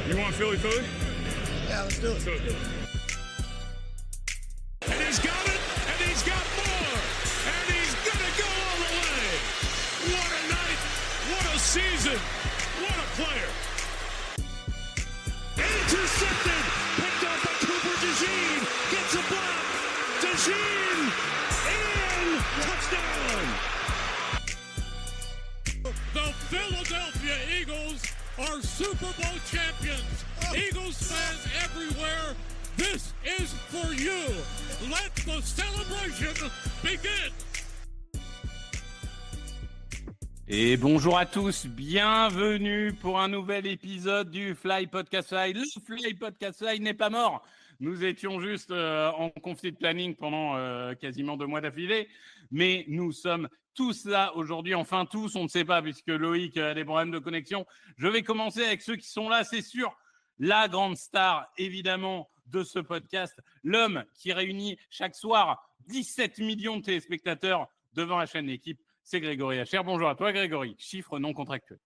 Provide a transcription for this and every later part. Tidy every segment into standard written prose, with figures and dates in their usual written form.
You want Philly? Yeah, let's do it. And he's got it, and he's got more, and he's gonna go all the way. What a night, what a season, what a player. Intercepted, picked off by Cooper DeJean, gets a block, DeJean, and touchdown. The Philadelphia Eagles are Super Bowl champions. Eagles fans everywhere, this is for you. Let the celebration begin. Et bonjour à tous, bienvenue pour un nouvel épisode du Fly Podcast Fly. Le Fly Podcast Fly n'est pas mort. Nous étions juste en conflit de planning pendant quasiment 2 mois d'affilée, mais nous sommes tous là aujourd'hui, enfin tous, on ne sait pas puisque Loïc a des problèmes de connexion. Je vais commencer avec ceux qui sont là, c'est sûr. La grande star, évidemment, de ce podcast, l'homme qui réunit chaque soir 17 millions de téléspectateurs devant la chaîne Équipe, c'est Grégory Hacher. Bonjour à toi, Grégory. Chiffre non contractuel.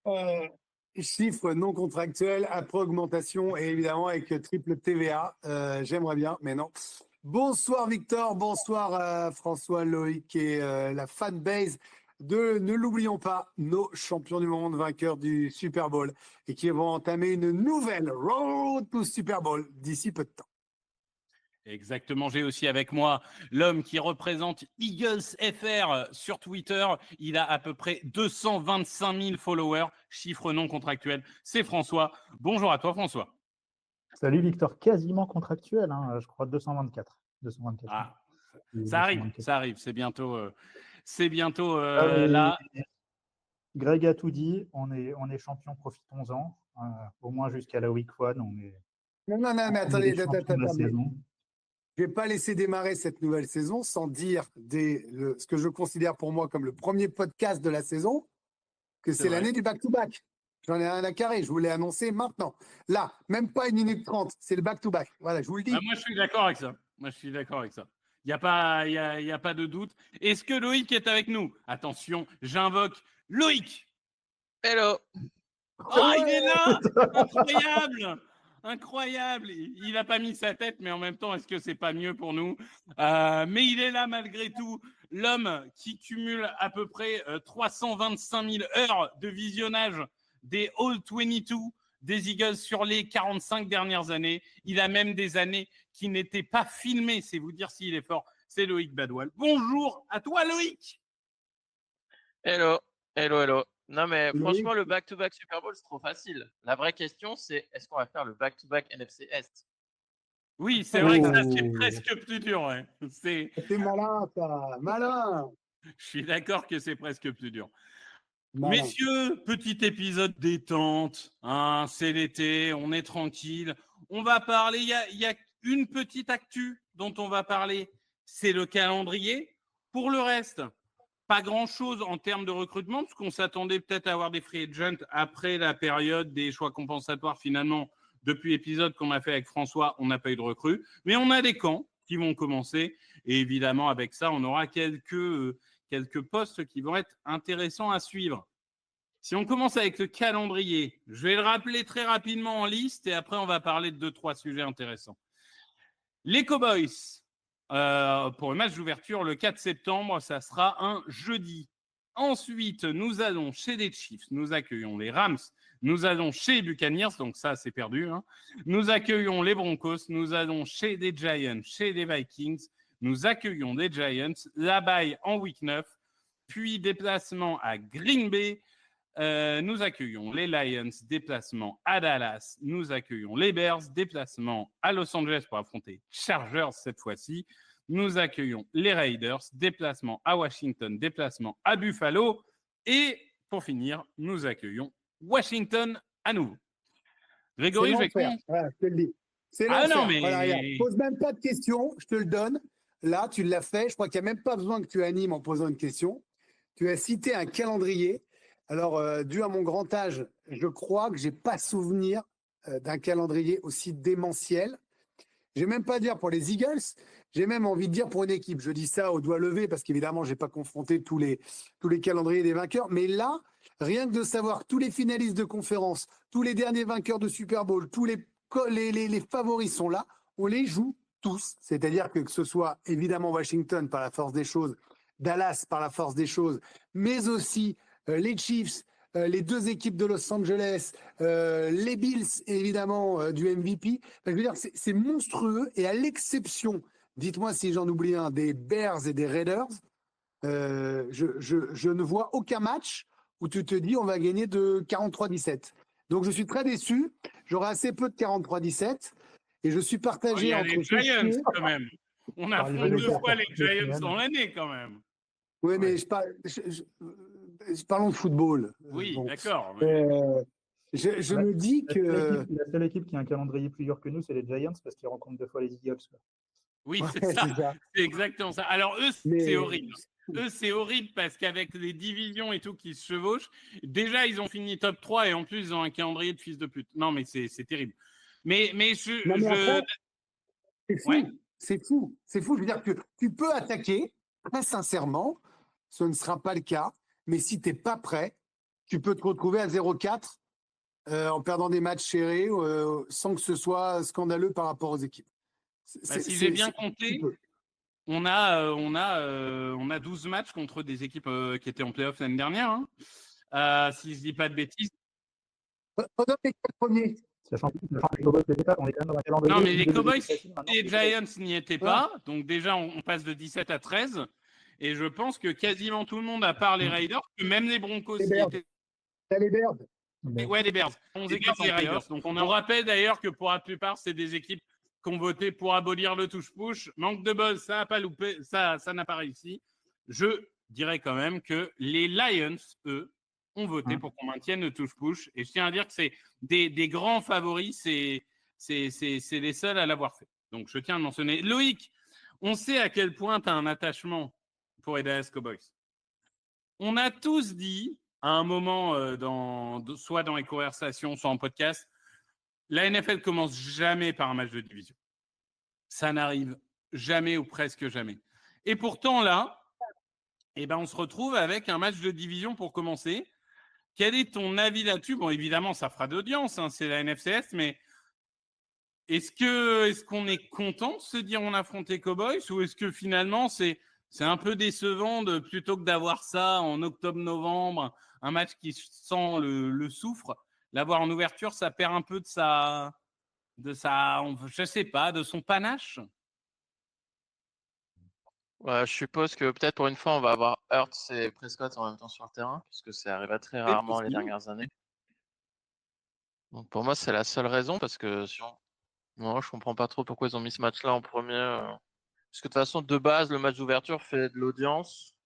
Chiffre non contractuel, après augmentation et évidemment avec triple TVA. J'aimerais bien, mais non. Bonsoir Victor, bonsoir François, Loïc et la fanbase de, ne l'oublions pas, nos champions du monde vainqueurs du Super Bowl et qui vont entamer une nouvelle road to Super Bowl d'ici peu de temps. Exactement, j'ai aussi avec moi l'homme qui représente Eagles FR sur Twitter. Il a à peu près 225 000 followers, chiffre non contractuel. C'est François. Bonjour à toi François. Salut Victor, quasiment contractuel, hein, je crois 224. Ah, ça arrive, c'est bientôt mais là. Greg a tout dit, on est champion, profitons-en, au moins jusqu'à la week 1. Non, mais attendez. Saison. Je ne vais pas laisser démarrer cette nouvelle saison sans dire ce que je considère pour moi comme le premier podcast de la saison, que c'est l'année du back-to-back. J'en ai rien à carrer, je vous l'ai annoncé maintenant. Là, même pas 1 minute 30, c'est le back-to-back. Voilà, je vous le dis. Moi, je suis d'accord avec ça. Il n'y a pas de doute. Est-ce que Loïc est avec nous? Attention, j'invoque Loïc. Hello. Oh, il est là. Incroyable. Il n'a pas mis sa tête, mais en même temps, est-ce que c'est pas mieux pour nous? Mais il est là malgré tout. L'homme qui cumule à peu près 325 000 heures de visionnage des All-22 des Eagles sur les 45 dernières années. Il a même des années qui n'étaient pas filmées. C'est vous dire s'il est fort. C'est Loïc Badoil. Bonjour à toi, Loïc. Hello. Non, mais franchement, le back-to-back Super Bowl, c'est trop facile. La vraie question, c'est est-ce qu'on va faire le back-to-back NFC Est? Oui, c'est vrai que ça, c'est presque plus dur. Ouais. C'est malin, ça. Malin. Je suis d'accord que c'est presque plus dur. Malin. Messieurs, petit épisode détente. Hein, c'est l'été, on est tranquille. On va parler, il y a une petite actu dont on va parler. C'est le calendrier. Pour le reste, pas grand-chose en termes de recrutement, parce qu'on s'attendait peut-être à avoir des free agents après la période des choix compensatoires. Finalement, depuis l'épisode qu'on a fait avec François, on n'a pas eu de recrues. Mais on a des camps qui vont commencer. Et évidemment, avec ça, on aura quelques postes qui vont être intéressants à suivre. Si on commence avec le calendrier, je vais le rappeler très rapidement en liste et après, on va parler de 2-3 sujets intéressants. Les Cowboys. Pour le match d'ouverture, le 4 septembre, ça sera un jeudi. Ensuite, nous allons chez les Chiefs, nous accueillons les Rams, nous allons chez les Buccaneers, donc ça, c'est perdu. Hein. Nous accueillons les Broncos, nous allons chez les Giants, chez les Vikings, nous accueillons les Giants, la bye en week 9, puis déplacement à Green Bay, nous accueillons les Lions, déplacement à Dallas, nous accueillons les Bears, déplacement à Los Angeles pour affronter Chargers cette fois-ci, nous accueillons les Raiders, déplacement à Washington, déplacement à Buffalo et pour finir, nous accueillons Washington à nouveau. Grégory, je vais commencer. Voilà, je te le dis. C'est l'enfer. Non, mais... Voilà, regarde, pose même pas de questions, je te le donne. Là, tu l'as fait. Je crois qu'il n'y a même pas besoin que tu animes en posant une question. Tu as cité un calendrier. Alors, dû à mon grand âge, je crois que je n'ai pas souvenir d'un calendrier aussi démentiel. Je ne vais même pas dire pour les Eagles, j'ai même envie de dire pour une équipe. Je dis ça au doigt levé parce qu'évidemment, je n'ai pas confronté tous les calendriers des vainqueurs. Mais là, rien que de savoir tous les finalistes de conférence, tous les derniers vainqueurs de Super Bowl, tous les favoris sont là, on les joue tous. C'est-à-dire que ce soit évidemment Washington par la force des choses, Dallas par la force des choses, mais aussi les Chiefs, les deux équipes de Los Angeles, les Bills et évidemment du MVP. Je veux dire, c'est monstrueux et à l'exception, dites-moi si j'en oublie un, des Bears et des Raiders, je ne vois aucun match où tu te dis on va gagner de 43-17. Donc je suis très déçu. J'aurai assez peu de 43-17 et je suis partagé Il y a entre les Giants quand même. On affronte 2 fois les Giants dans l'année quand même. Oui, mais parlons de football. Oui, Bon. d'accord. Je me dis que. La seule équipe qui a un calendrier plus dur que nous, c'est les Giants parce qu'ils rencontrent 2 fois les Eagles. Oui, Ouais, c'est ça. c'est ça. C'est exactement ça. Alors, eux, Mais- c'est horrible. Eux, c'est horrible parce qu'avec les divisions et tout qui se chevauchent, déjà, ils ont fini top 3 et en plus, ils ont un calendrier de fils de pute. Non, mais c'est terrible. Mais Non, mais après, c'est fou. Ouais. C'est fou. C'est fou. Je veux dire que tu peux attaquer, très sincèrement, ce ne sera pas le cas, mais si tu n'es pas prêt, tu peux te retrouver à 0-4 en perdant des matchs serrés sans que ce soit scandaleux par rapport aux équipes. Si j'ai bien compté, on a 12 matchs contre des équipes qui étaient en playoff l'année dernière. Hein. Si je ne dis pas de bêtises. On donne les 4 premiers. Sachant que les Cowboys n'étaient pas, on est quand même dans un calendrier. Non, mais les de Cowboys facile, maintenant, et les Giants n'y étaient pas. Donc déjà, on passe de 17 à 13. Et je pense que quasiment tout le monde, à part les Raiders, que même les Broncos Les y Bears. étaient. T'as les Bears. Ouais, les Bears. On écarte les Raiders. Donc on rappelle d'ailleurs que pour la plupart, c'est des équipes qui ont voté pour abolir le touche-push. Manque de buzz, ça n'a pas loupé, ça n'a pas réussi. Je dirais quand même que les Lions, eux, ont voté pour qu'on maintienne le touche-push. Et je tiens à dire que c'est des grands favoris, c'est les seuls à l'avoir fait. Donc je tiens à le mentionner. Loïc, on sait à quel point tu as un attachement pour les Dallas Cowboys. On a tous dit, à un moment, soit dans les conversations, soit en podcast, la NFL commence jamais par un match de division. Ça n'arrive jamais ou presque jamais. Et pourtant, là, on se retrouve avec un match de division pour commencer. Quel est ton avis là-dessus? Bon, évidemment, ça fera d'audience, hein, c'est la NFCS, mais est-ce qu'on est content de se dire on a affronté Cowboys ou est-ce que finalement, c'est un peu décevant plutôt que d'avoir ça en octobre-novembre, un match qui sent le soufre, l'avoir en ouverture, ça perd un peu de je sais pas, de son panache. Ouais, je suppose que peut-être pour une fois, on va avoir Hurts et Prescott en même temps sur le terrain, puisque ça arrive très rarement les dernières années. Donc pour moi, c'est la seule raison, parce que moi, je comprends pas trop pourquoi ils ont mis ce match-là en premier. Parce que de toute façon, de base, le match d'ouverture fait de l'audience.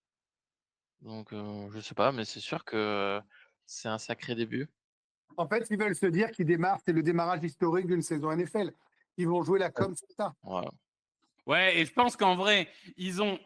Donc je sais pas, mais c'est sûr que c'est un sacré début. En fait, ils veulent se dire qu'ils démarrent, c'est le démarrage historique d'une saison NFL. Ils vont jouer la com sur ça. Voilà. Ouais, et je pense qu'en vrai, ils ont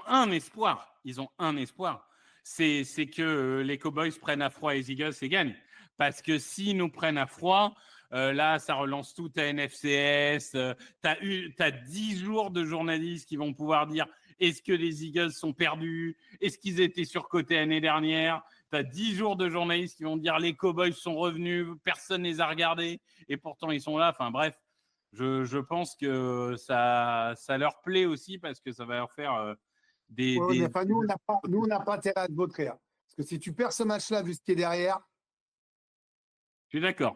un espoir. Ils ont un espoir. C'est que les Cowboys prennent à froid les Eagles et gagnent. Parce que s'ils nous prennent à froid, là, ça relance tout à NFCS. T'as 10 jours de journalistes qui vont pouvoir dire est-ce que les Eagles sont perdus? Est-ce qu'ils étaient surcotés l'année dernière? T'as 10 jours de journalistes qui vont dire les Cowboys sont revenus, personne ne les a regardés. Et pourtant, ils sont là. Enfin, bref. Je pense que ça leur plaît aussi parce que ça va leur faire Enfin, nous, on n'a pas intérêt à te vautrer. Hein. Parce que si tu perds ce match-là, vu ce qui est derrière. Je suis d'accord.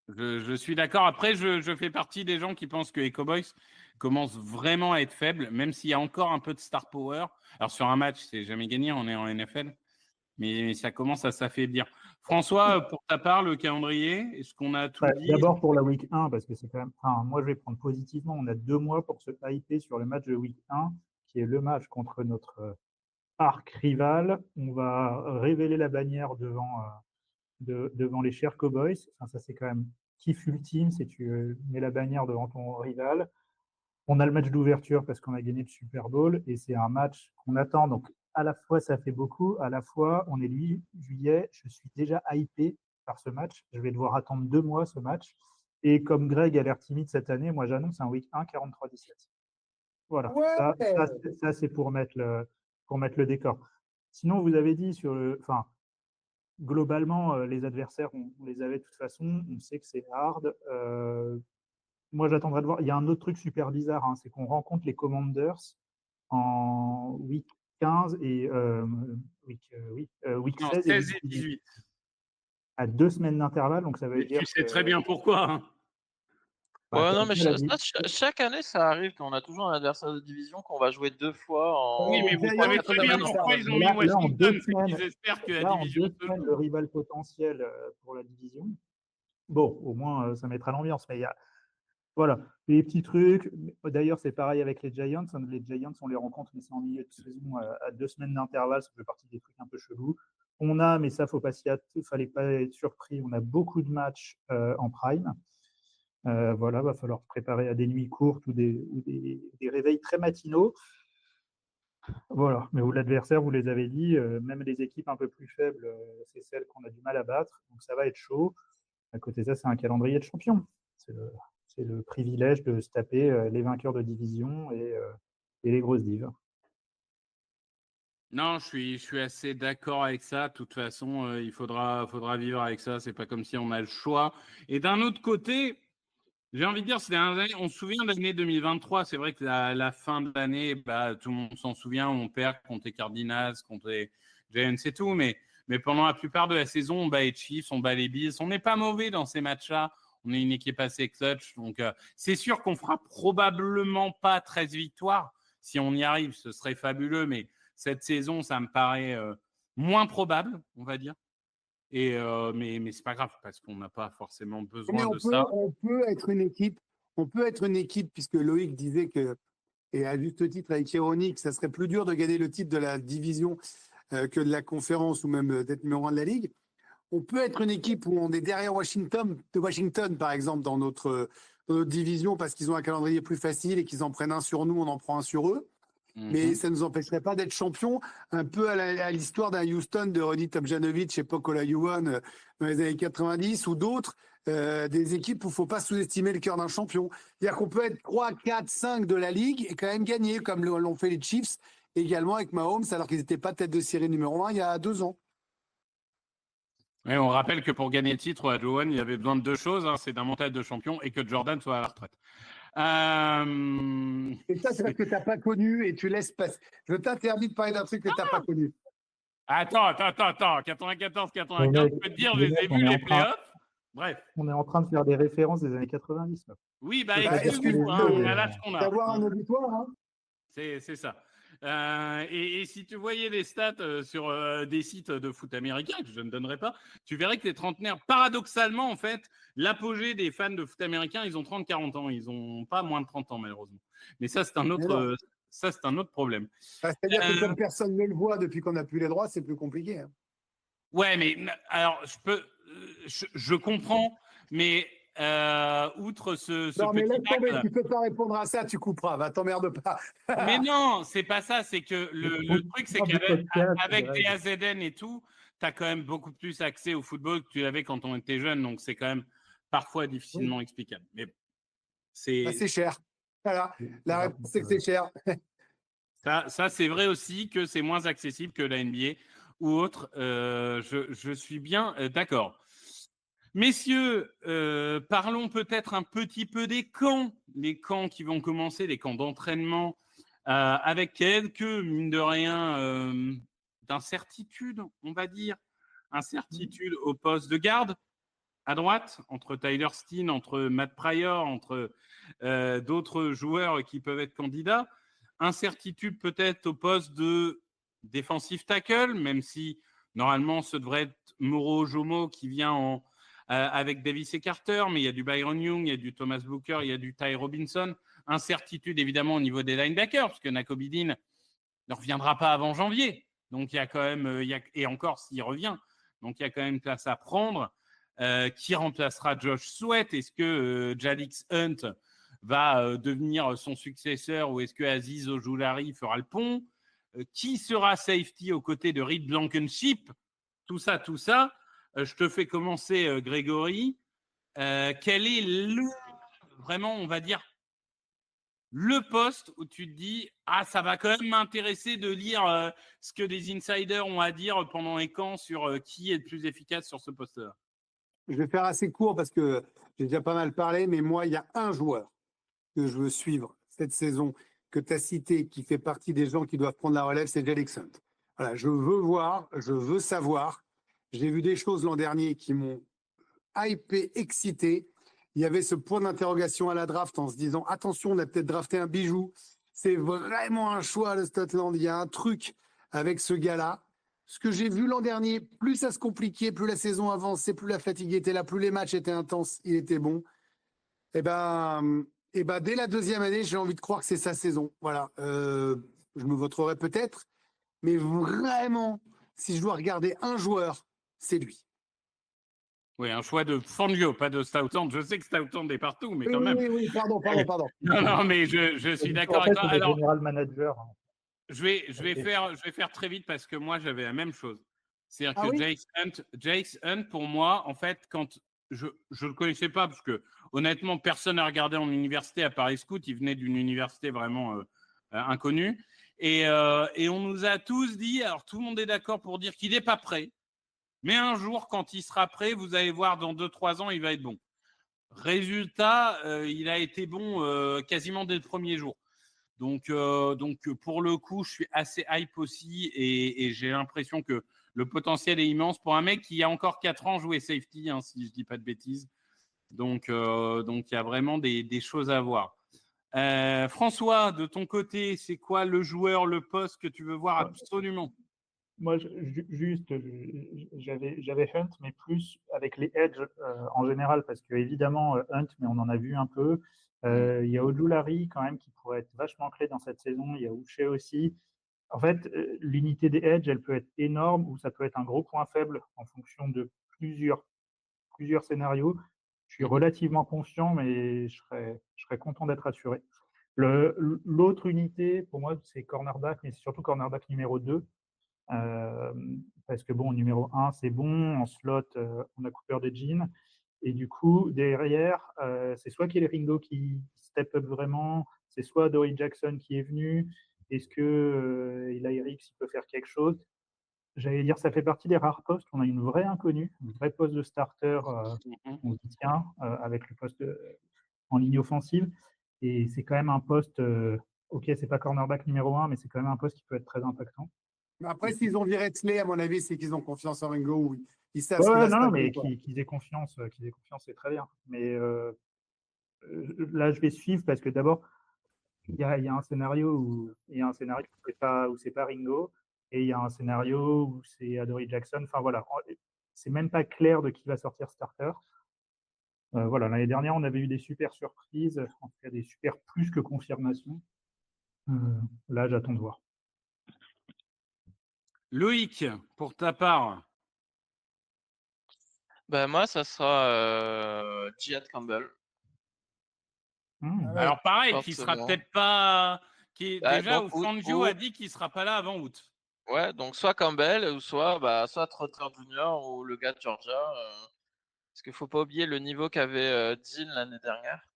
Je suis d'accord. Après, je fais partie des gens qui pensent que les Cowboys commencent vraiment à être faibles, même s'il y a encore un peu de star power. Alors, sur un match, c'est jamais gagné, on est en NFL. Mais ça commence à s'affaiblir. François, pour ta part, le calendrier, est-ce qu'on a tout dit? D'abord pour la week 1, parce que c'est quand même. Enfin, moi, je vais prendre positivement. On a 2 mois pour se hyper sur le match de week 1, qui est le match contre notre arc rival. On va révéler la bannière devant les chers Cowboys. Enfin, ça, c'est quand même kiff ultime si tu mets la bannière devant ton rival. On a le match d'ouverture parce qu'on a gagné le Super Bowl et c'est un match qu'on attend. Donc, à la fois, ça fait beaucoup. À la fois, on est le 8 juillet. Je suis déjà hypé par ce match. Je vais devoir attendre 2 mois ce match. Et comme Greg a l'air timide cette année, moi, j'annonce un week 1 43-17. Voilà, Ouais. ça c'est pour mettre le décor. Sinon, vous avez dit globalement, les adversaires, on les avait de toute façon, on sait que c'est hard. Moi, j'attendrai de voir. Il y a un autre truc super bizarre, hein, c'est qu'on rencontre les Commanders en week 15 et week Non, 16 et 16 week et 18, 18. à 2 semaines d'intervalle. Donc, ça veut Mais dire tu sais que très bien pourquoi. Hein. bah, Ouais, non, comme mais ça, la vie- chaque année, ça arrive qu'on a toujours un adversaire de division qu'on va jouer 2 fois Oui, en mais vous Giants, savez quatre très bien semaines en pourquoi phase. ils ont Mais mis là, en Washington. 2 C'est qu'ils semaines, espèrent que la là, en division 2 se semaines, joue. le rival potentiel pour la division. Bon, au moins, ça mettra l'ambiance. Mais il y a, voilà, les petits trucs. D'ailleurs, c'est pareil avec les Giants. Les Giants, on les rencontre, mais c'est en milieu de saison à 2 semaines d'intervalle. Ça fait partie des trucs un peu chelous. On a, mais ça, fallait pas être surpris. On a beaucoup de matchs en prime. Voilà, va falloir se préparer à des nuits courtes ou des réveils très matinaux. Voilà, mais l'adversaire, vous les avez dit, même les équipes un peu plus faibles, c'est celles qu'on a du mal à battre. Donc ça va être chaud. À côté de ça, c'est un calendrier de champion. C'est le privilège de se taper les vainqueurs de division et les grosses dives. Non, je suis assez d'accord avec ça. De toute façon, il faudra vivre avec ça. C'est pas comme si on a le choix. Et d'un autre côté, j'ai envie de dire, on se souvient de l'année 2023. C'est vrai que la fin de l'année, bah, tout le monde s'en souvient. On perd contre les Cardinals, contre les Giants et tout. Mais pendant la plupart de la saison, on bat les Chiefs, on bat les Bills. On n'est pas mauvais dans ces matchs-là. On est une équipe assez clutch. Donc, c'est sûr qu'on fera probablement pas 13 victoires. Si on y arrive, ce serait fabuleux. Mais cette saison, ça me paraît moins probable, on va dire. Et mais c'est pas grave parce qu'on n'a pas forcément besoin de ça. On peut être une équipe. On peut être une équipe puisque Loïc disait que, et à juste titre avec ironie, que ça serait plus dur de gagner le titre de la division que de la conférence ou même d'être numéro 1 de la ligue. On peut être une équipe où on est derrière Washington, par exemple, dans notre division parce qu'ils ont un calendrier plus facile et qu'ils en prennent un sur nous, on en prend un sur eux. Mais ça ne nous empêcherait pas d'être champion, un peu à l'histoire d'un Houston de Ronnie Tomjanovic et Pok Olajuwon dans les années 90 ou d'autres, des équipes où il ne faut pas sous-estimer le cœur d'un champion. C'est-à-dire qu'on peut être 3, 4, 5 de la ligue et quand même gagner, comme l'ont fait les Chiefs, également avec Mahomes, alors qu'ils n'étaient pas tête de série numéro 1 il y a 2 ans. Ouais, on rappelle que pour gagner le titre, Olajuwon, il avait besoin de 2 choses. Hein, c'est d'un mental de champion et que Jordan soit à la retraite. Et ça, c'est parce que tu n'as pas connu et tu laisses passer. Je t'interdis de parler d'un truc que tu n'as pas connu. Attends. 94, 95, je peux te dire, j'ai vu les playoffs. Bref. On est en train de faire des références des années 90. Là. Oui, excuse-nous, on a l'âge qu'on a. D'avoir un auditoire, hein. C'est ça. Et si tu voyais les stats sur des sites de foot américain, que je ne donnerai pas, tu verrais que les trentenaires, paradoxalement, en fait, l'apogée des fans de foot américain, ils ont 30-40 ans. Ils n'ont pas moins de 30 ans, malheureusement. Mais ça, c'est un autre problème. C'est-à-dire que comme personne ne le voit depuis qu'on n'a plus les droits, c'est plus compliqué. Hein. Ouais, mais alors, je comprends, mais outre ce non, mais petit laisse tomber, acte, tu peux pas répondre à ça, tu couperas, va, t'emmerde pas. mais non, c'est pas ça. C'est que le truc, c'est qu'avec des AZN et tout, tu as quand même beaucoup plus accès au football que tu avais quand on était jeune. Donc, c'est quand même parfois difficilement explicable. Mais c'est cher. Voilà, la réponse, c'est que c'est cher. Ça c'est vrai aussi que c'est moins accessible que la NBA ou autre. Je suis bien d'accord. Messieurs, parlons peut-être un petit peu des camps. Les camps qui vont commencer, les camps d'entraînement, avec quelques, mine de rien, d'incertitude, on va dire. Incertitude au poste de garde, à droite, entre Tyler Steen, entre Matt Pryor, entre d'autres joueurs qui peuvent être candidats. Incertitude peut-être au poste de defensive tackle, même si normalement ce devrait être Moro Ojomo qui vient avec Davis et Carter, mais il y a du Byron Young, il y a du Thomas Booker, il y a du Ty Robinson. Incertitude évidemment au niveau des linebackers, parce que Nakobe Dean ne reviendra pas avant janvier. Donc il y a quand même, et encore s'il revient, donc il y a quand même place à prendre. Qui remplacera Josh Sweat? Est-ce que Jalix Hunt va devenir son successeur ou est-ce que Aziz Ojulari fera le pont? Qui sera safety aux côtés de Reed Blankenship? Tout ça. Je te fais commencer, Grégory. Quel est vraiment, on va dire, le poste où tu te dis « Ah, ça va quand même m'intéresser de lire ce que des insiders ont à dire pendant les camps sur qui est le plus efficace sur ce poste-là. » Je vais faire assez court parce que j'ai déjà pas mal parlé, mais moi, il y a un joueur que je veux suivre cette saison, que tu as cité, qui fait partie des gens qui doivent prendre la relève, c'est Jalen Hunt. Voilà, je veux voir, je veux savoir. J'ai vu des choses l'an dernier qui m'ont hypé, excité. Il y avait ce point d'interrogation à la draft en se disant attention, on a peut-être drafté un bijou. C'est vraiment un choix de Statland. Il y a un truc avec ce gars-là. Ce que j'ai vu l'an dernier, plus ça se compliquait, plus la saison avançait, plus la fatigue était là, plus les matchs étaient intenses, il était bon. Et ben, dès la deuxième année, j'ai envie de croire que c'est sa saison. Voilà. Je me voterai peut-être, mais vraiment, si je dois regarder un joueur, c'est lui. Oui, un choix de Fangio, pas de Stoutland. Je sais que Stoutland est partout, mais quand même. Oui, pardon. Non, mais je suis d'accord avec toi. Alors, général manager. Je vais faire très vite parce que moi, j'avais la même chose. C'est-à-dire que oui Jake Hunt, pour moi, en fait, quand je ne le connaissais pas, parce que honnêtement, personne n'a regardé en université à Paris Scout. Il venait d'une université vraiment inconnue. Et on nous a tous dit, alors tout le monde est d'accord pour dire qu'il n'est pas prêt. Mais un jour, quand il sera prêt, vous allez voir, dans 2-3 ans, il va être bon. Résultat, il a été bon quasiment dès le premier jour. Donc, pour le coup, je suis assez hype aussi et j'ai l'impression que le potentiel est immense pour un mec qui, il y a encore 4 ans, jouait safety, hein, si je ne dis pas de bêtises. Donc, il y a vraiment des choses à voir. François, de ton côté, c'est quoi le joueur, le poste que tu veux voir absolument ? Moi, j'avais Hunt, mais plus avec les edges en général, parce que évidemment Hunt, mais on en a vu un peu. Il y a Ojulari quand même qui pourrait être vachement clé dans cette saison. Il y a Uche aussi. En fait, l'unité des edges, elle peut être énorme ou ça peut être un gros point faible en fonction de plusieurs scénarios. Je suis relativement confiant, mais je serais content d'être assuré. L'autre unité, pour moi, c'est cornerback, mais c'est surtout cornerback numéro 2. Parce que bon, numéro 1, c'est bon. En slot, on a Cooper DeJean. Et du coup, derrière, c'est soit Ringo qui step up vraiment, c'est soit Dory Jackson qui est venu. Est-ce que Eric s'il peut faire quelque chose? J'allais dire, ça fait partie des rares postes. On a une vraie inconnue, un vrai poste de starter. On se tient avec le poste en ligne offensive. Et c'est quand même un poste, ok, c'est pas cornerback numéro 1, mais c'est quand même un poste qui peut être très impactant. Après, s'ils ont viré Tley, à mon avis, c'est qu'ils ont confiance en Ringo. Ou ils savent non, mais qu'ils aient confiance, c'est très bien. Mais là, je vais suivre parce que d'abord, il y a un scénario où c'est pas Ringo, et il y a un scénario où c'est Adoree Jackson. Enfin voilà, c'est même pas clair de qui va sortir starter. Voilà, l'année dernière, on avait eu des super surprises, en tout cas des super plus que confirmations. Là, j'attends de voir. Loïc, pour ta part. Ben, moi, ça sera Jihad Campbell. Alors pareil, qui sera peut-être pas... Déjà, Fangio a dit qu'il ne sera pas là avant août. Ouais, donc soit Campbell, ou soit Trotter Jr. ou le gars de Georgia. Parce qu'il ne faut pas oublier le niveau qu'avait Dean l'année dernière.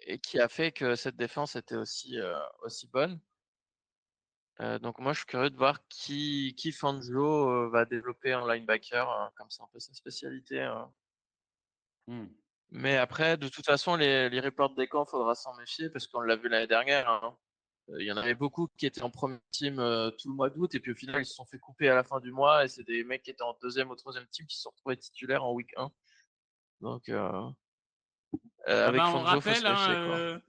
Et qui a fait que cette défense était aussi bonne. Donc moi, je suis curieux de voir qui Fangio va développer en linebacker, comme c'est un peu sa spécialité. Mais après, de toute façon, les reports des camps, il faudra s'en méfier parce qu'on l'a vu l'année dernière. Hein. Il y en avait beaucoup qui étaient en premier team tout le mois d'août et puis au final, ils se sont fait couper à la fin du mois et c'est des mecs qui étaient en deuxième ou troisième team qui se sont retrouvés titulaires en week 1. Donc, avec Fangio, on rappelle,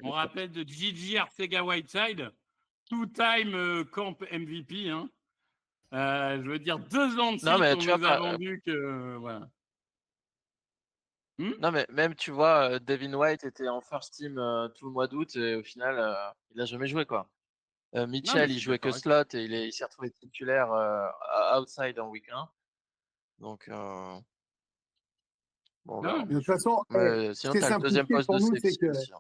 on rappelle de Gigi Arcega-Whiteside, two-time camp MVP. Hein. Je veux dire, 2 ans de suite, on nous a vendu que... voilà. Non, mais même, tu vois, Devin White était en first team tout le mois d'août et au final, il n'a jamais joué, quoi. Mitchell, il jouait que slot et il s'est retrouvé titulaire outside en week 1. Donc, bon, de toute façon, sinon, tu as le deuxième poste de safety aussi.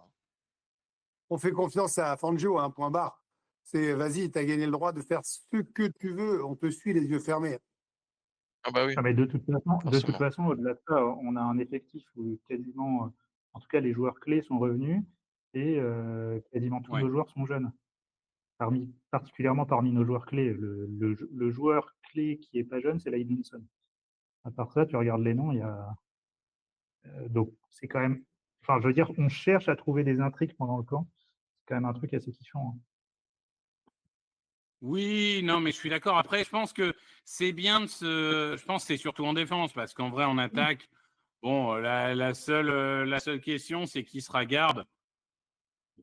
On fait confiance à Fangio, point barre. C'est vas-y, tu as gagné le droit de faire ce que tu veux. On te suit les yeux fermés. Ah bah oui. Mais de toute façon, au-delà de ça, on a un effectif où quasiment, en tout cas, les joueurs clés sont revenus. et quasiment tous Ouais. nos joueurs sont jeunes. Particulièrement parmi nos joueurs clés. Le joueur clé qui est pas jeune, c'est Laidinson. À part ça, tu regardes les noms, il y a donc c'est quand même, enfin, je veux dire, on cherche à trouver des intrigues pendant le camp. C'est quand même un truc assez kiffant, hein. Oui, non, mais je suis d'accord. Après, je pense que c'est bien de se. Je pense que c'est surtout en défense, parce qu'en vrai, en attaque, bon, la seule question, c'est qui sera garde.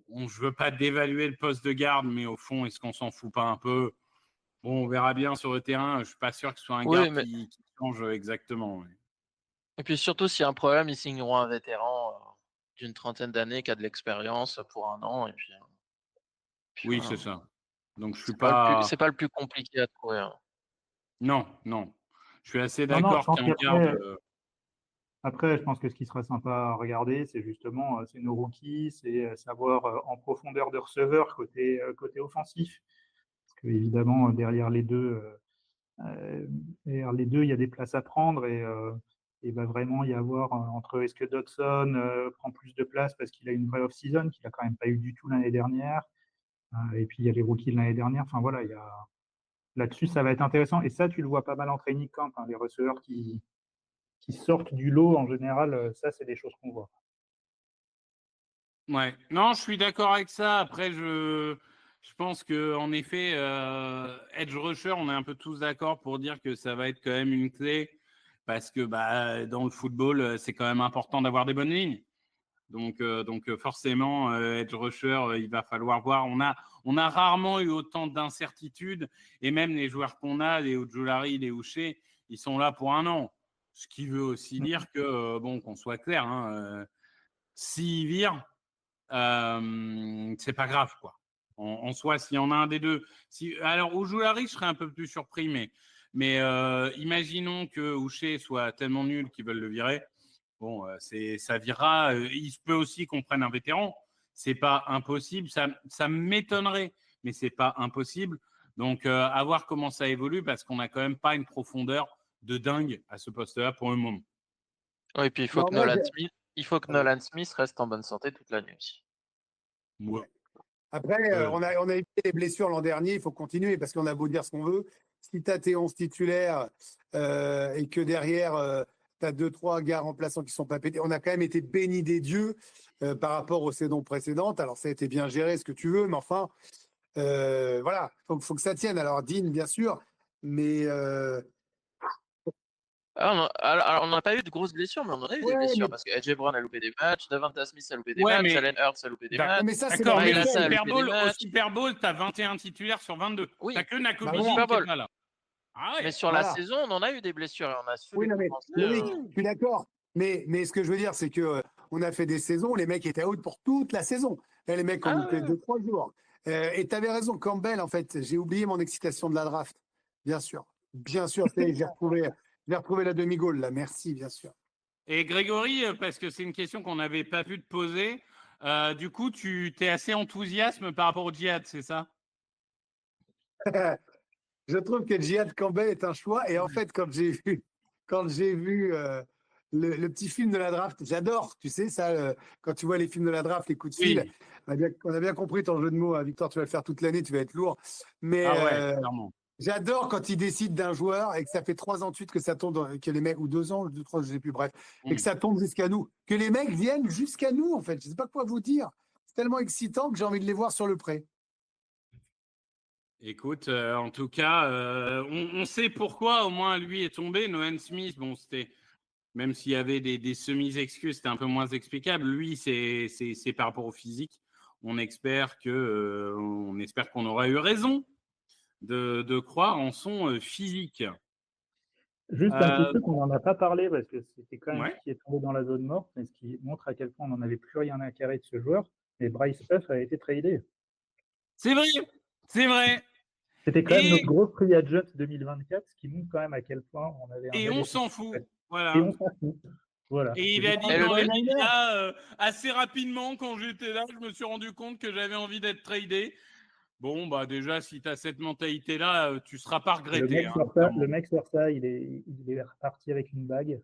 Je veux pas dévaluer le poste de garde, mais au fond, est-ce qu'on s'en fout pas un peu? Bon, on verra bien sur le terrain. Je suis pas sûr que ce soit un Oui, garde mais qui change exactement. Ouais. et puis surtout, s'il y a un problème, ils signeront un vétéran d'une trentaine d'années qui a de l'expérience pour 1 an, et puis Oui, voilà. c'est ça. Donc, je suis C'est pas. pas le plus compliqué à trouver, hein. Non, non. Je suis assez Non, je d'accord pense qu'un garde. qu'après, je pense que ce qui serait sympa à regarder, c'est justement, c'est nos rookies, c'est savoir en profondeur de receveur côté offensif. Parce qu'évidemment, derrière les deux, il y a des places à prendre et va vraiment y avoir entre est-ce que Dodson prend plus de place parce qu'il a une vraie off-season qu'il a quand même pas eu du tout l'année dernière, et puis il y a les rookies de l'année dernière. Enfin voilà, là-dessus, ça va être intéressant. Et ça, tu le vois pas mal en training camp, hein, les receveurs qui sortent du lot en général, ça, c'est des choses qu'on voit. Ouais. Non, je suis d'accord avec ça. Après, je pense que en effet, edge rusher, on est un peu tous d'accord pour dire que ça va être quand même une clé parce que bah, dans le football, c'est quand même important d'avoir des bonnes lignes. Donc forcément, edge rusher, il va falloir voir. On a rarement eu autant d'incertitudes et même les joueurs qu'on a, les Ojulari, les Ouché, ils sont là pour 1 an. Ce qui veut aussi dire que, bon, qu'on soit clair, hein, s'ils virent, c'est pas grave, quoi. En soi, s'il y en a un des deux. Alors, Ojulari, je serais un peu plus surpris, mais imaginons que Ouché soit tellement nul qu'ils veulent le virer. Bon, ça virera. Il se peut aussi qu'on prenne un vétéran. C'est pas impossible. Ça m'étonnerait, mais c'est pas impossible. Donc, à voir comment ça évolue parce qu'on n'a quand même pas une profondeur de dingue à ce poste-là pour le moment. Oui, et puis Non, moi, il faut que Nolan Smith reste en bonne santé toute la nuit. Ouais. après, on a évité les blessures l'an dernier, il faut continuer parce qu'on a beau dire ce qu'on veut. Si tu as tes 11 titulaires et que derrière, tu as 2-3 gars remplaçants qui sont pas pétés, on a quand même été bénis des dieux par rapport aux saisons précédentes. Alors, ça a été bien géré, ce que tu veux, mais enfin, voilà, faut que ça tienne. Alors, Dean, bien sûr, mais Alors, on n'a pas eu de grosses blessures, mais on en a eu des ouais, blessures mais, parce que AJ Brown a loupé des matchs, Devonta Smith a loupé des Ouais, matchs, mais Jalen Hurts a loupé des matchs. mais ça, c'est d'accord, la mais Ray au Lassa a Super loupé des Bowl, matchs. tu as 21 titulaires sur 22. Oui, T'as que bah Nakobe au voilà, Dean Super qui est Bowl. pas là. Ah Mais ouais. sur la voilà. saison, on en a eu des blessures et on a su Oui, les non, mais compenser. Loïc, je suis d'accord. Mais ce que je veux dire, c'est que on a fait des saisons, les mecs étaient out pour toute la saison. Là, les mecs ont Ah loupé ouais. 2-3 jours. Et tu avais raison, Campbell, en fait, j'ai oublié mon excitation de la draft. Bien sûr. Bien sûr, ça y est, j'ai retrouvé la demi-goal, là. Merci, bien sûr. Et Grégory, parce que c'est une question qu'on n'avait pas pu te poser, du coup, tu es assez enthousiasme par rapport au djihad, c'est ça? Je trouve que Jihad Campbell est un choix. Et en fait, quand j'ai vu le petit film de la draft, j'adore, tu sais, ça, quand tu vois les films de la draft, les coups de fil, Oui. on a bien compris ton jeu de mots, hein, Victor, tu vas le faire toute l'année, tu vas être lourd. Mais Ah ouais, clairement. j'adore quand ils décident d'un joueur et que ça fait 3 ans de suite que ça tombe, que les mecs, ou 2 ans, 2, 3, je sais plus, bref, et que ça tombe jusqu'à nous. Que les mecs viennent jusqu'à nous, en fait. Je sais pas quoi vous dire. C'est tellement excitant que j'ai envie de les voir sur le pré. Écoute, en tout cas, on sait pourquoi au moins lui est tombé. Nolan Smith, bon, c'était, même s'il y avait des semi-excuses, c'était un peu moins explicable. Lui, c'est par rapport au physique. On espère qu'on aura eu raison de croire en son physique. Juste un petit truc, on n'en a pas parlé parce que c'était quand même Ouais. ce qui est tombé dans la zone morte, mais ce qui montre à quel point on n'en avait plus rien à carrer de ce joueur. Et Bryce Huff a été tradé. C'est vrai, c'est vrai. C'était quand même Et, notre gros free agent 2024, ce qui montre quand même à quel point on avait un et bel on effectif. s'en fout. Et Voilà. on s'en fout. Voilà. Et il C'est a juste dit Et le dans les but- médias, assez rapidement, quand j'étais là, je me suis rendu compte que j'avais envie d'être tradé. Bon, bah déjà, si tu as cette mentalité-là, tu ne seras pas regretté. le mec sur ça, il est reparti avec une bague.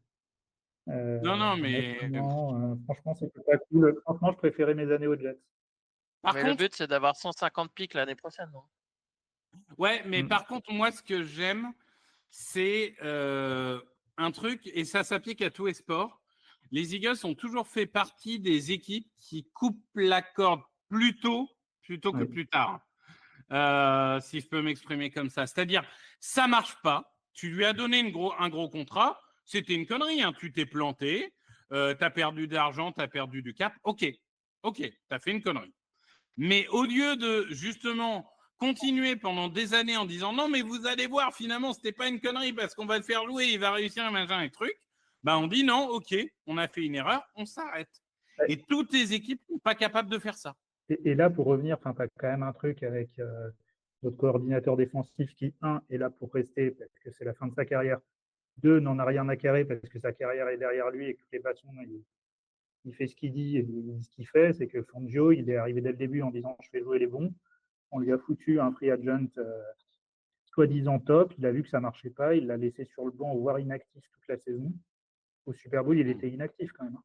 Non, mais Honnêtement, franchement, c'était pas cool. Franchement, je préférais mes années aux Jets. par Mais le contre, but, c'est d'avoir 150 pics l'année prochaine, non? ouais, mais Mm. par contre, moi, ce que j'aime, c'est un truc, et ça s'applique à tous les sports. Les Eagles ont toujours fait partie des équipes qui coupent la corde plus tôt plutôt que Oui. plus tard. Si je peux m'exprimer comme ça. C'est-à-dire, ça marche pas. Tu lui as donné un gros contrat. C'était une connerie. Hein. Tu t'es planté. Tu as perdu d'argent. Tu as perdu du cap. OK. Tu as fait une connerie. Mais au lieu de justement continuer pendant des années en disant non, mais vous allez voir, finalement, c'était pas une connerie parce qu'on va le faire jouer, il va réussir un machin et truc, bah on dit non, OK, on a fait une erreur, on s'arrête. Ouais. Et toutes les équipes sont pas capables de faire ça. Et là, pour revenir, tu as quand même un truc avec notre coordinateur défensif qui, est là pour rester parce que c'est la fin de sa carrière. 2, n'en a rien à carrer parce que sa carrière est derrière lui et que toutes les façons, il fait ce qu'il dit et il dit ce qu'il fait. C'est que Fangio, il est arrivé dès le début en disant je fais jouer les bons. On lui a foutu un free agent soi-disant top. Il a vu que ça ne marchait pas. Il l'a laissé sur le banc, voire inactif toute la saison. Au Super Bowl, il était inactif quand même.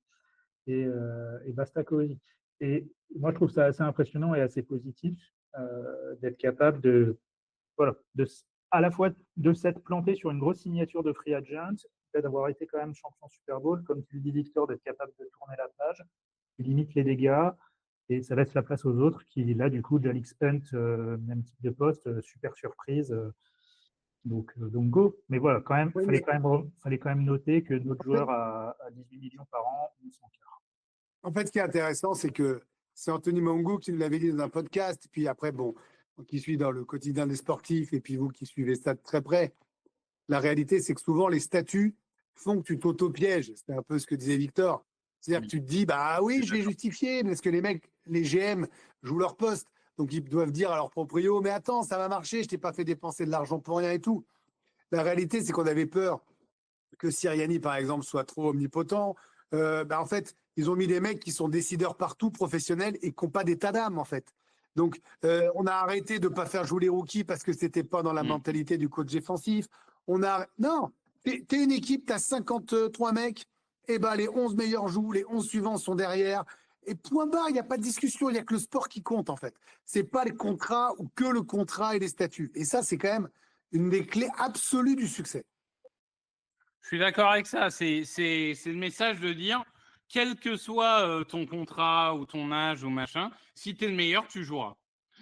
Et basta cosy. Et moi, je trouve ça assez impressionnant et assez positif d'être capable à la fois de s'être planté sur une grosse signature de free agent, d'avoir été quand même champion Super Bowl, comme tu le dis, Victor, d'être capable de tourner la page, qui limite les dégâts, et ça laisse la place aux autres qui, là, du coup, Jalix Hunt, même type de poste, super surprise. Donc go. Mais voilà, quand même, fallait quand même noter que notre joueur à 18 millions par an, on s'en carre. En fait, ce qui est intéressant, c'est que c'est Anthony Mangou qui nous l'avait dit dans un podcast, puis après, bon, qui suit dans le quotidien des sportifs, et puis vous qui suivez ça de très près, la réalité, c'est que souvent, les statuts font que tu t'auto-pièges. C'est un peu ce que disait Victor. C'est-à-dire que tu te dis, bah oui, je vais justifier, parce que les mecs, les GM jouent leur poste. Donc, ils doivent dire à leur proprio, mais attends, ça va marcher, je t'ai pas fait dépenser de l'argent pour rien et tout. La réalité, c'est qu'on avait peur que Sirianni, par exemple, soit trop omnipotent. En fait, ils ont mis des mecs qui sont décideurs partout, professionnels, et qui n'ont pas d'état d'âme, en fait. Donc, on a arrêté de ne pas faire jouer les rookies parce que ce n'était pas dans la mentalité du coach défensif. Non, tu es une équipe, tu as 53 mecs, et ben les 11 meilleurs jouent, les 11 suivants sont derrière. Et point barre, il n'y a pas de discussion, il n'y a que le sport qui compte, en fait. Ce n'est pas les contrats ou que le contrat et les statuts. Et ça, c'est quand même une des clés absolues du succès. Je suis d'accord avec ça. C'est le message de dire, quel que soit ton contrat ou ton âge ou machin, si tu es le meilleur, tu joueras.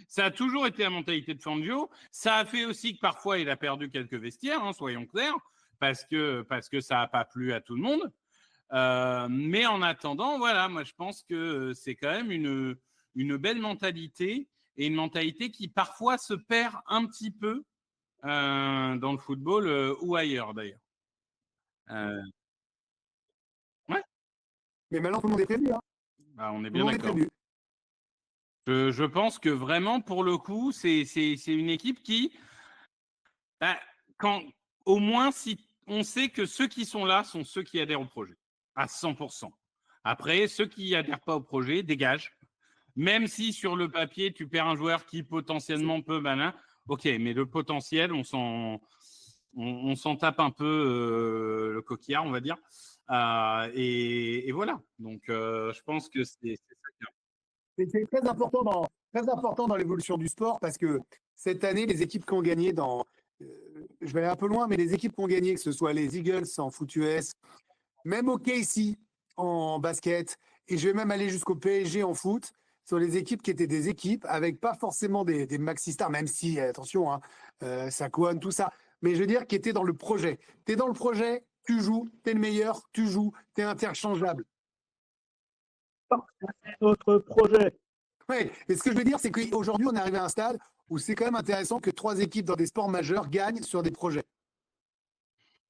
Ça a toujours été la mentalité de Fangio. Ça a fait aussi que parfois, il a perdu quelques vestiaires, hein, soyons clairs, parce que ça n'a pas plu à tout le monde. Mais en attendant, voilà, moi, je pense que c'est quand même une belle mentalité et une mentalité qui parfois se perd un petit peu dans le football ou ailleurs, d'ailleurs. Ouais. Mais maintenant, tout le monde est prévenu. Hein. Bah, on est Tout le bien monde est d'accord. prévenu. Je pense que vraiment, pour le coup, c'est une équipe qui, au moins, si on sait que ceux qui sont là sont ceux qui adhèrent au projet, à 100%. Après, ceux qui n'adhèrent pas au projet dégagent. Même si sur le papier, tu perds un joueur qui potentiellement peut, ok, mais le potentiel, on s'en tape un peu le coquillard, on va dire. Et voilà. Donc, je pense que c'est ça. C'est très important dans l'évolution du sport parce que cette année, les équipes qui ont gagné je vais aller un peu loin, mais les équipes qui ont gagné, que ce soit les Eagles en foot US, même au KC en basket, et je vais même aller jusqu'au PSG en foot, sont les équipes qui étaient des équipes avec pas forcément des maxi-stars, même si, attention, Saquon, tout ça, mais je veux dire qui étaient dans le projet. Tu es dans le projet, tu joues, tu es le meilleur, tu joues, tu es interchangeable. C'est notre projet. Oui, mais ce que je veux dire, c'est qu'aujourd'hui, on est arrivé à un stade où c'est quand même intéressant que 3 équipes dans des sports majeurs gagnent sur des projets.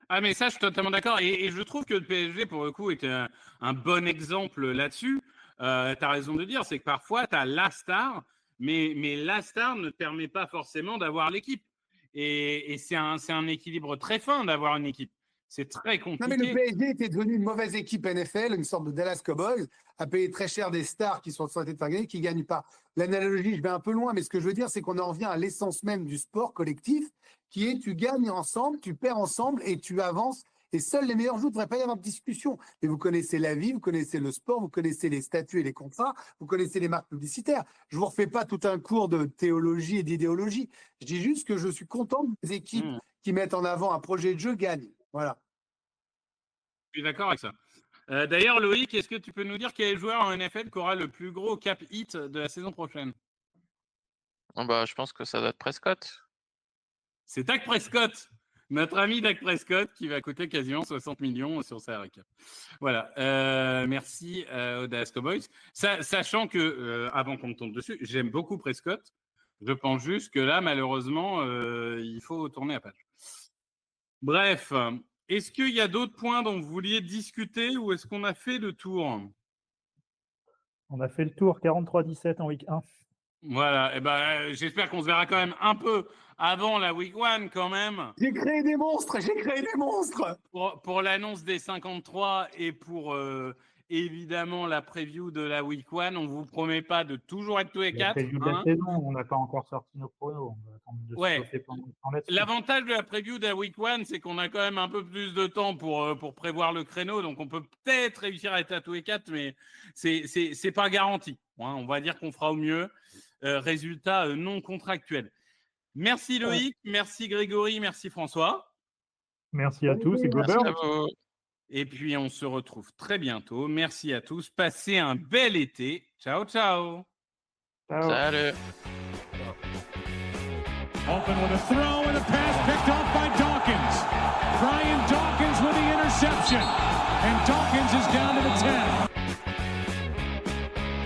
Ah, mais ça, je suis totalement d'accord. Et je trouve que le PSG, pour le coup, est un bon exemple là-dessus. Tu as raison de dire, c'est que parfois, tu as la star, mais la star ne te permet pas forcément d'avoir l'équipe. Et c'est un équilibre très fin d'avoir une équipe. C'est très compliqué. Non, mais le PSG était devenu une mauvaise équipe NFL, une sorte de Dallas Cowboys, à payer très cher des stars qui sont censées faire gagner, qui ne gagnent pas. L'analogie, je vais un peu loin, mais ce que je veux dire, c'est qu'on en revient à l'essence même du sport collectif, qui est tu gagnes ensemble, tu perds ensemble et tu avances Et seuls les meilleurs jouent. Il ne devrait pas y avoir de discussion. Mais vous connaissez la vie, vous connaissez le sport, vous connaissez les statuts et les contrats, vous connaissez les marques publicitaires. Je ne vous refais pas tout un cours de théologie et d'idéologie. Je dis juste que je suis content que les équipes qui mettent en avant un projet de jeu gagnent. Voilà. Je suis d'accord avec ça. D'ailleurs, Loïc, est-ce que tu peux nous dire quel est le joueur en NFL qui aura le plus gros cap hit de la saison prochaine? Bah, je pense que ça doit être Prescott. C'est Dak Prescott, notre ami Dak Prescott, qui va coûter quasiment 60 millions sur salary cap. Voilà. Merci aux Dallas Cowboys. Sachant que, avant qu'on me tombe dessus, j'aime beaucoup Prescott. Je pense juste que là, malheureusement, il faut tourner la page. Bref. Est-ce qu'il y a d'autres points dont vous vouliez discuter ou est-ce qu'on a fait le tour? On a fait le tour 43-17 en week 1. Voilà, et j'espère qu'on se verra quand même un peu avant la week 1 quand même. J'ai créé des monstres. Pour l'annonce des 53 et pour évidemment la preview de la week 1, on vous promet pas de toujours être tous les quatre. La preview de la saison, on n'a pas encore sorti nos pronos. On va attendre de se là-dessus. L'avantage de la preview de la week 1, c'est qu'on a quand même un peu plus de temps pour prévoir le créneau, donc on peut peut-être réussir à être à tous les quatre, mais c'est pas garanti. Hein, on va dire qu'on fera au mieux. Résultat non contractuel. Merci Loïc, merci Grégory, merci François. Merci à tous et Gober. Et puis on se retrouve très bientôt. Merci à tous. Passez un bel été. Ciao, ciao. Salut. Open with a throw and a pass picked off by Dawkins. Brian Dawkins with the interception. And Dawkins is down to the 10.